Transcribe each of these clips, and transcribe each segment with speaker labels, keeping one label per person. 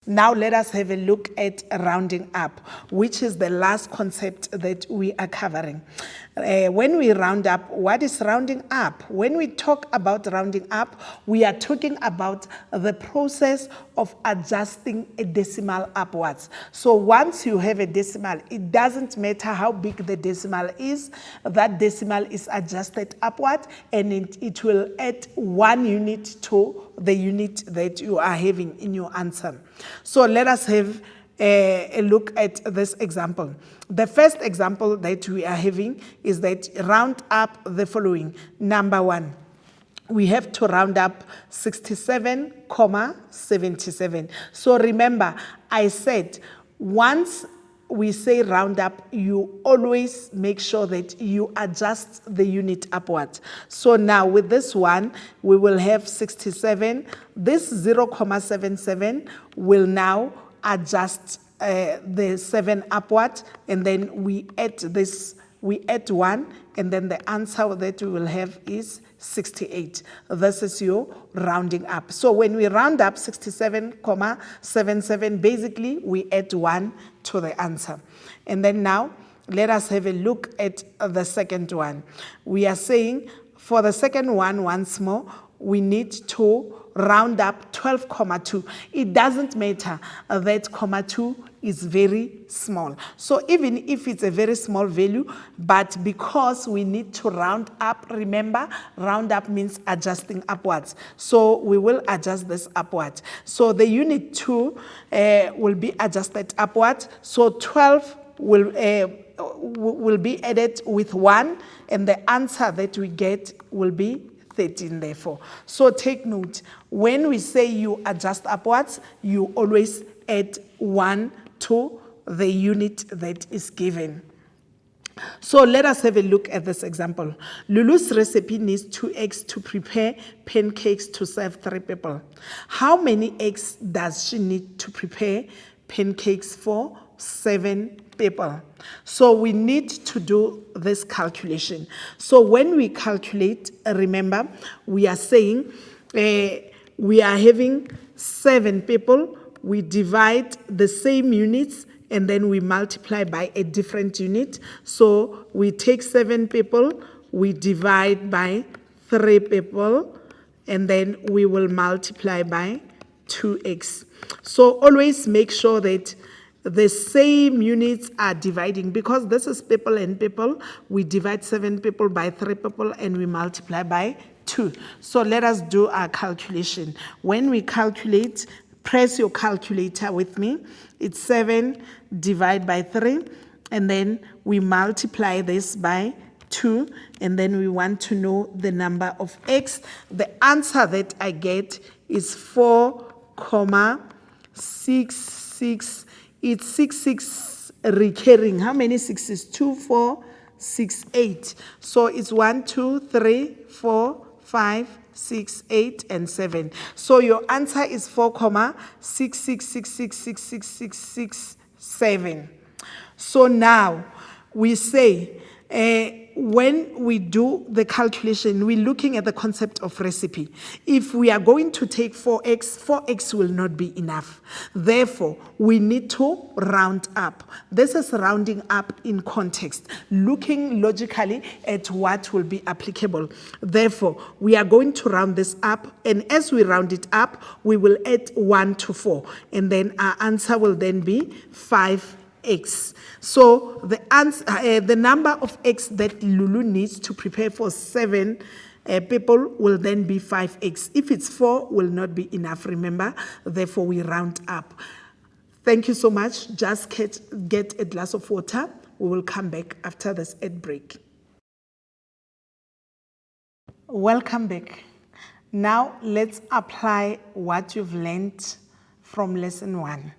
Speaker 1: Now let us have a look at rounding up, which is the last concept that we are covering. When we round up, what is rounding up? When we talk about rounding up, we are talking about the process of adjusting a decimal upwards. So once you have a decimal, it doesn't matter how big the decimal is, that decimal is adjusted upward and it will add 1 unit to the unit that you are having in your answer. So let us have a look at this example. The first example that we are having is that round up the following. Number 1, we have to round up 67,77. So remember, I said once we say round up, you always make sure that you adjust the unit upward. So now with this one, we will have 67. This 0,77 will now adjust the 7 upward, and then we add this, we add 1, and then the answer that we will have is 68. This is your rounding up. So when we round up 67,77, basically we add 1 to the answer. And then now let us have a look at the second one. We are saying for the second one, once more, we need to round up 12,2. It doesn't matter that comma 2 is very small. So even if it's a very small value, but because we need to round up, remember, round up means adjusting upwards. So we will adjust this upward. So the unit 2 will be adjusted upwards. So 12 will be added with 1, and the answer that we get will be 13 therefore. So take note, when we say you adjust upwards, you always add 1 to the unit that is given. So let us have a look at this example. Lulu's recipe needs 2 eggs to prepare pancakes to serve 3 people. How many eggs does she need to prepare pancakes for 7 people? So we need to do this calculation. So when we calculate, remember, we are saying we are having 7 people. We divide the same units and then we multiply by a different unit. So we take 7 people, we divide by 3 people, and then we will multiply by 2x. So always make sure that the same units are dividing, because this is people and people. We divide 7 people by 3 people and we multiply by 2. So let us do our calculation. When we calculate, press your calculator with me. It's 7 divided by 3, and then we multiply this by 2, and then we want to know the number of x. The answer that I get is 4,66. It's 66 recurring. How many 6s? 2, 4, 6, 8. So it's 1, 2, 3, 4, 5, 6, 8, and 7. So your answer is 4,66666667. So now we say, when we do the calculation, we're looking at the concept of recipe. If we are going to take 4x will not be enough. Therefore, we need to round up. This is rounding up in context, looking logically at what will be applicable. Therefore, we are going to round this up, and as we round it up, we will add 1 to 4, and then our answer will then be 5x. So the answer, the number of eggs that Lulu needs to prepare for 7 people will then be 5x. If it's 4, will not be enough, remember, therefore we round up. Thank you so much. Just get a glass of water. We will come back after this ad break. Welcome back. Now let's apply what you've learned from lesson 1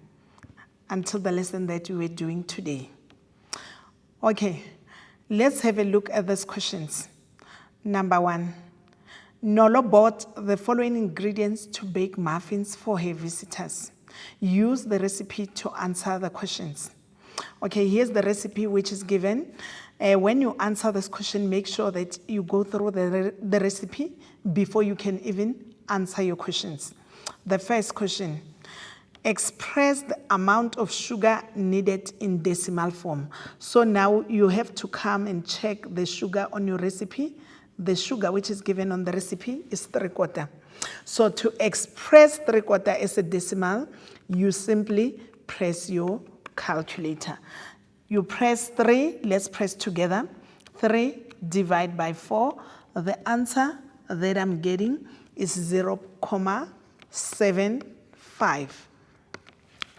Speaker 1: until the lesson that we were doing today. Okay, let's have a look at these questions. Number 1, Nolo bought the following ingredients to bake muffins for her visitors. Use the recipe to answer the questions. Okay, here's the recipe which is given. When you answer this question, make sure that you go through the recipe before you can even answer your questions. The first question, express the amount of sugar needed in decimal form. So now you have to come and check the sugar on your recipe. The sugar which is given on the recipe is 3/4. So to express 3/4 as a decimal, you simply press your calculator. You press 3, let's press together. 3 divided by 4. The answer that I'm getting is 0.75.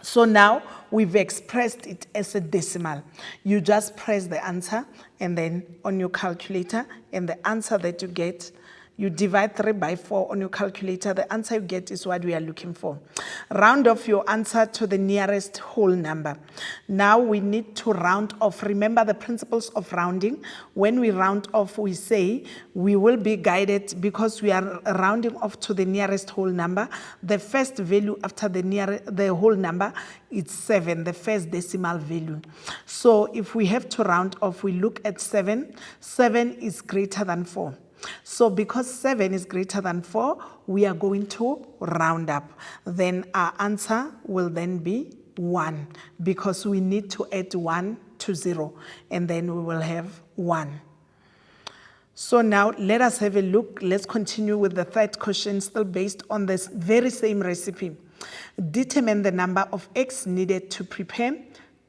Speaker 1: So now we've expressed it as a decimal. You just press the answer and then on your calculator, and the answer that you get, you divide 3 by 4 on your calculator. The answer you get is what we are looking for. Round off your answer to the nearest whole number. Now we need to round off. Remember the principles of rounding. When we round off, we say we will be guided because we are rounding off to the nearest whole number. The first value after the whole number is 7, the first decimal value. So if we have to round off, we look at 7. 7 is greater than 4. So because 7 is greater than 4, we are going to round up. Then our answer will then be 1 because we need to add 1 to 0, and then we will have 1. So now let us have a look. Let's continue with the third question, still based on this very same recipe. Determine the number of eggs needed to prepare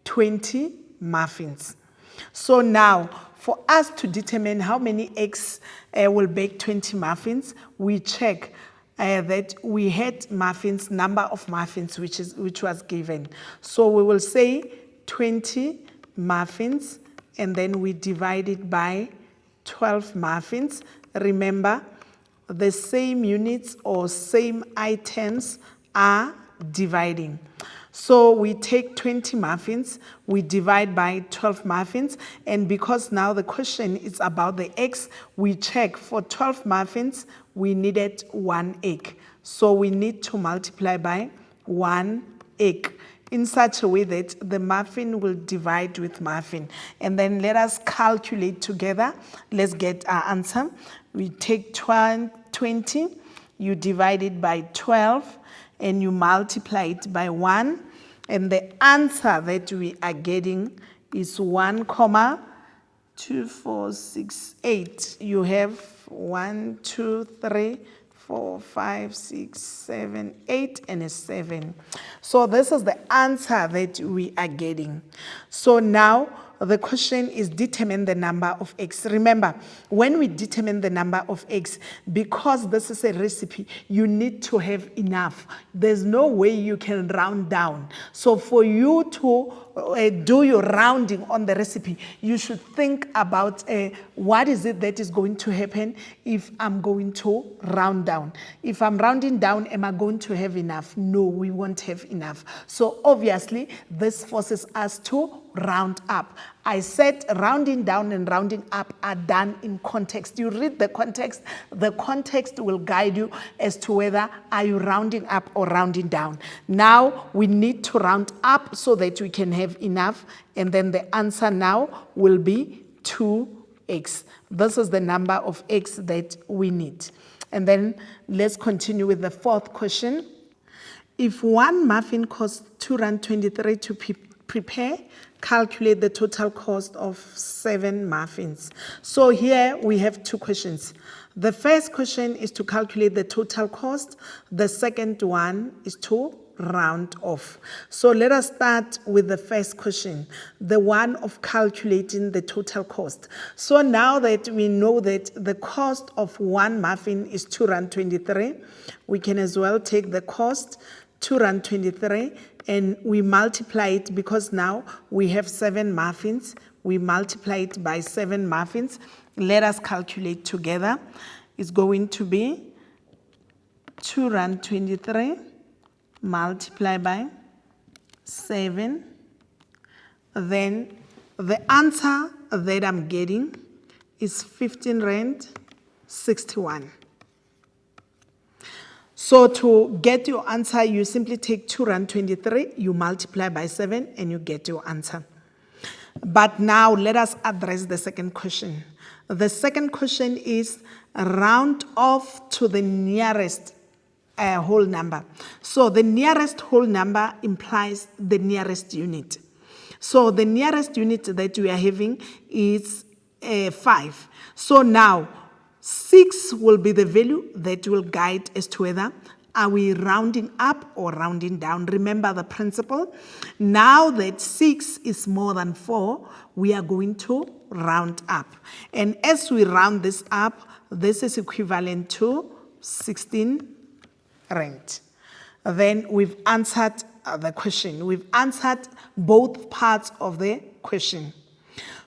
Speaker 1: 20 muffins. So now, for us to determine how many eggs will bake 20 muffins, we check that we had muffins, number of muffins which was given. So we will say 20 muffins, and then we divide it by 12 muffins. Remember, the same units or same items are dividing. So we take 20 muffins, we divide by 12 muffins, and because now the question is about the eggs, we check for 12 muffins, we needed 1 egg. So we need to multiply by 1 egg in such a way that the muffin will divide with muffin. And then let us calculate together. Let's get our answer. We take 20, you divide it by 12, and you multiply it by 1, and the answer that we are getting is 1,2468. You have 1, 2, 3, 4, 5, 6, 7, 8, and a 7. So this is the answer that we are getting. So now the question is determine the number of eggs. Remember, when we determine the number of eggs, because this is a recipe, you need to have enough. There's no way you can round down. So for you to do your rounding on the recipe, you should think about what is it that is going to happen if I'm going to round down. If I'm rounding down, am I going to have enough? No, we won't have enough. So obviously, this forces us to round up. I said rounding down and rounding up are done in context. You read the context will guide you as to whether are you rounding up or rounding down. Now we need to round up so that we can have enough, and then the answer now will be 2 eggs. This is the number of eggs that we need. And then let's continue with the fourth question. If 1 muffin costs R2.23 to prepare, calculate the total cost of 7 muffins. So here we have 2 questions. The first question is to calculate the total cost. The second one is to round off. So let us start with the first question, the one of calculating the total cost. So now that we know that the cost of 1 muffin is R2.23, we can as well take the cost R2.23 and we multiply it, because now we have 7 muffins. We multiply it by 7 muffins. Let us calculate together. It's going to be R2.23 multiplied by 7. Then the answer that I'm getting is R15.61. So to get your answer, you simply take R2.23, you multiply by 7, and you get your answer. But now let us address the second question. The second question is round off to the nearest whole number. So the nearest whole number implies the nearest unit. So the nearest unit that we are having is 5. So now 6 will be the value that will guide as to whether are we rounding up or rounding down. Remember the principle. Now that 6 is more than 4, we are going to round up. And as we round this up, this is equivalent to 16 rand. Then we've answered the question. We've answered both parts of the question.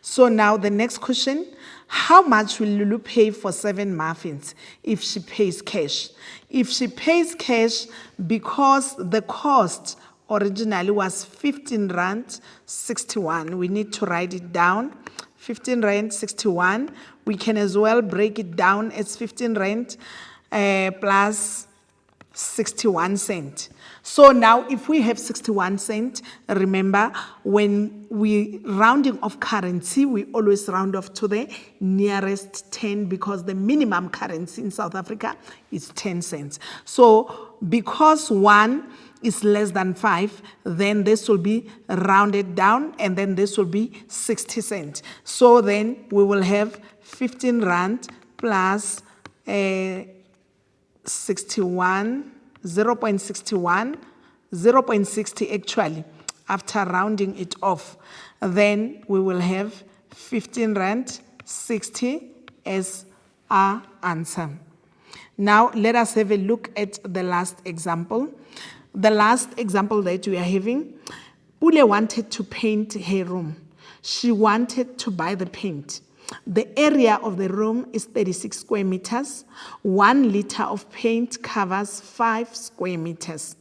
Speaker 1: So now the next question, how much will Lulu pay for 7 muffins if she pays cash? If she pays cash, because the cost originally was 15 rand 61, we need to write it down. 15 rand 61. We can as well break it down as 15 rand plus 61 cent. So now if we have 61 cent, remember when we rounding off currency, we always round off to the nearest 10 because the minimum currency in South Africa is 10 cents. So because 1 is less than 5, then this will be rounded down and then this will be 60 cents. So then we will have 15 rand plus 61, 0.61, 0.60 actually, after rounding it off. Then we will have 15 rand 60 as our answer. Now let us have a look at the last example. The last example that we are having, Pule wanted to paint her room. She wanted to buy the paint. The area of the room is 36 square meters. 1 liter of paint covers 5 square meters.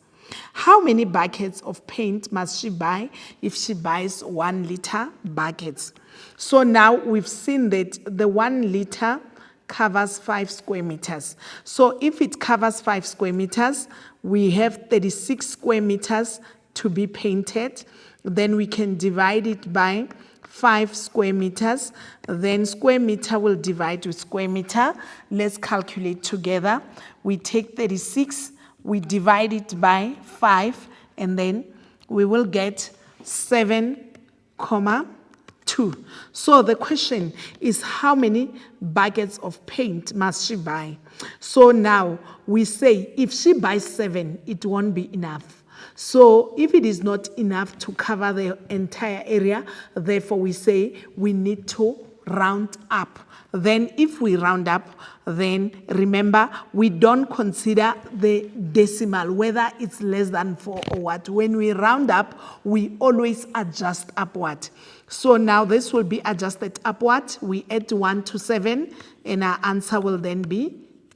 Speaker 1: How many buckets of paint must she buy if she buys 1 liter buckets? So now we've seen that the 1 liter covers 5 square meters. So if it covers 5 square meters, we have 36 square meters to be painted. Then we can divide it by 5 square meters, then square meter will divide with square meter. Let's calculate together. We take 36, we divide it by 5, and then we will get 7,2. So the question is, how many buckets of paint must she buy? So now we say if she buys 7, it won't be enough. So if it is not enough to cover the entire area, therefore we say we need to round up. Then if we round up, then remember, we don't consider the decimal, whether it's less than 4 or what. When we round up, we always adjust upward. So now this will be adjusted upward. We add 1 to 7, and our answer will then be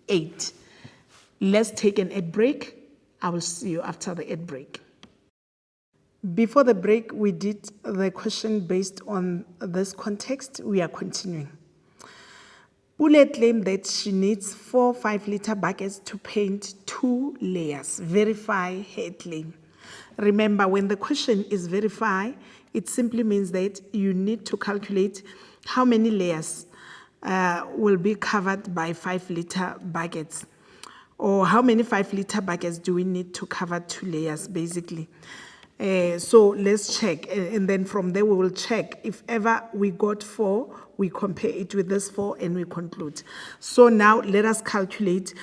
Speaker 1: 8. Let's take an ad break. I will see you after the ad break. Before the break, we did the question based on this context. We are continuing. Pule claimed that she needs 4 5-liter buckets to paint 2 layers. Verify her claim. Remember, when the question is verify, it simply means that you need to calculate how many layers will be covered by 5-liter buckets. Or how many 5-liter buckets do we need to cover 2 layers, basically. So let's check. And then from there, we will check. If ever we got 4, we compare it with this 4 and we conclude. So now let us calculate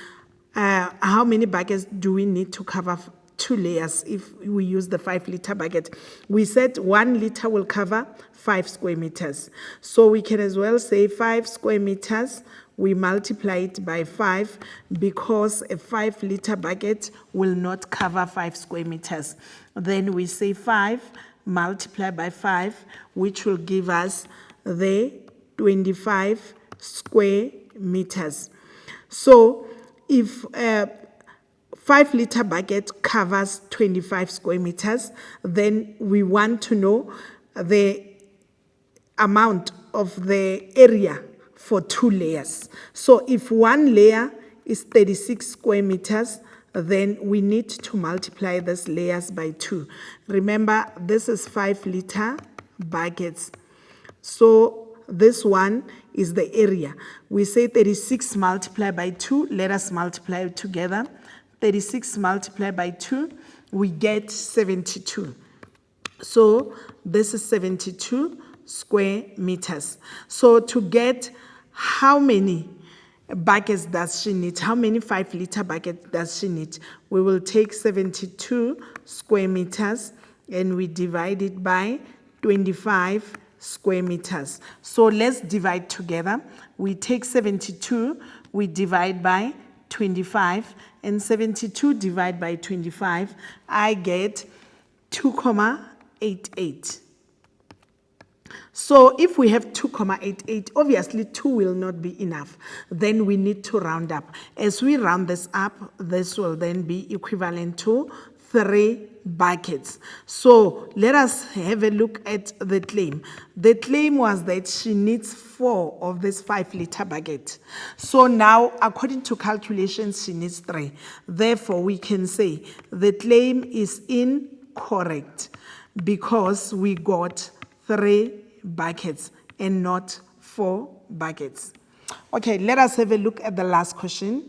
Speaker 1: how many buckets do we need to cover 2 layers if we use the 5-liter bucket. We said 1 liter will cover 5 square meters. So we can as well say 5 square meters. We multiply it by 5 because a 5-liter bucket will not cover 5 square meters. Then we say 5 multiplied by 5, which will give us the 25 square meters. So if a 5-liter bucket covers 25 square meters, then we want to know the amount of the area for 2 layers. So if 1 layer is 36 square meters, then we need to multiply these layers by 2. Remember, this is 5-liter buckets. So this one is the area. We say 36 multiplied by 2. Let us multiply it together. 36 multiplied by 2, we get 72. So this is 72 square meters. So to get how many buckets does she need, how many 5-liter buckets does she need, we will take 72 square meters and we divide it by 25 square meters. So let's divide together. We take 72, we divide by 25, and 72 divided by 25, I get 2,88. So if we have 2,88, obviously 2 will not be enough. Then we need to round up. As we round this up, this will then be equivalent to 3 buckets. So let us have a look at the claim. The claim was that she needs 4 of this 5-liter bucket. So now, according to calculations, she needs 3. Therefore, we can say the claim is incorrect because we got 3 buckets and not 4 buckets. Okay, let us have a look at the last question.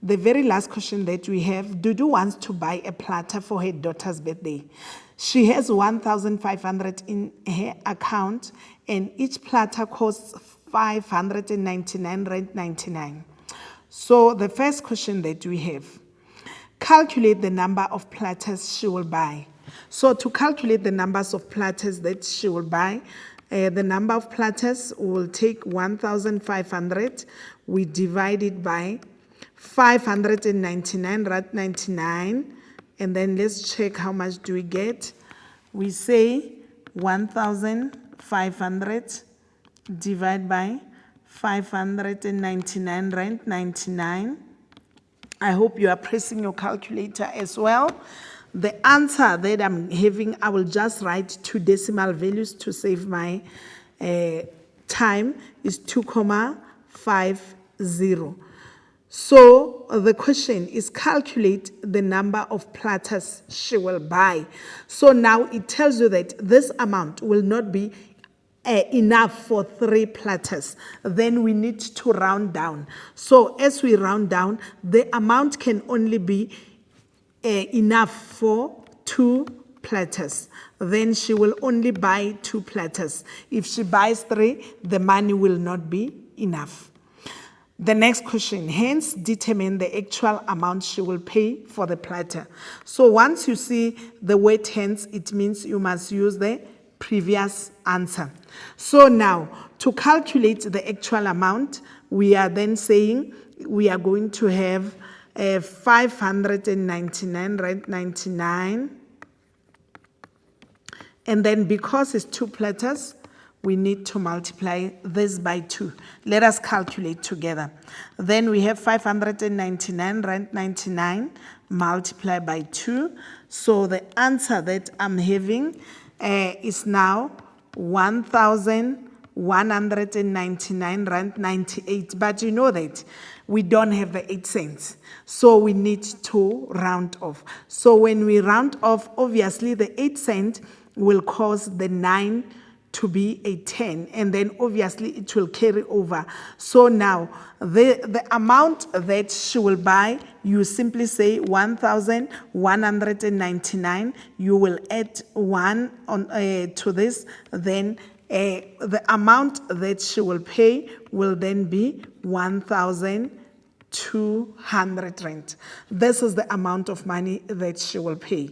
Speaker 1: The very last question that we have, Dudu wants to buy a platter for her daughter's birthday. She has 1,500 in her account and each platter costs 599.99. So the first question that we have, calculate the number of platters she will buy. So to calculate the numbers of platters that she will buy, the number of platters, we will take 1,500, we divide it by 599.99, and then let's check how much do we get. We say 1,500 divided by 599.99. I hope you are pressing your calculator as well. The answer that I'm having, I will just write 2 decimal values to save my time, is 2,50. So the question is calculate the number of platters she will buy. So now it tells you that this amount will not be enough for 3 platters. Then we need to round down. So as we round down, the amount can only be enough for 2 platters. Then she will only buy 2 platters. If she buys 3, the money will not be enough. The next question, hence determine the actual amount she will pay for the platter. So once you see the word hence, it means you must use the previous answer. So now, to calculate the actual amount, we are then saying we are going to have 599.99, and then because it's 2 platters, we need to multiply this by 2. Let us calculate together. Then we have 599.99 multiplied by 2. So the answer that I'm having is now 1,199.98. But you know that we don't have the 8 cents. So we need to round off. So when we round off, obviously the 8 cent will cause the 9 to be a 10, and then obviously it will carry over. So now the amount that she will buy, you simply say 1,199. You will add 1 on to this, then the amount that she will pay will then be 1,200 rand. This is the amount of money that she will pay.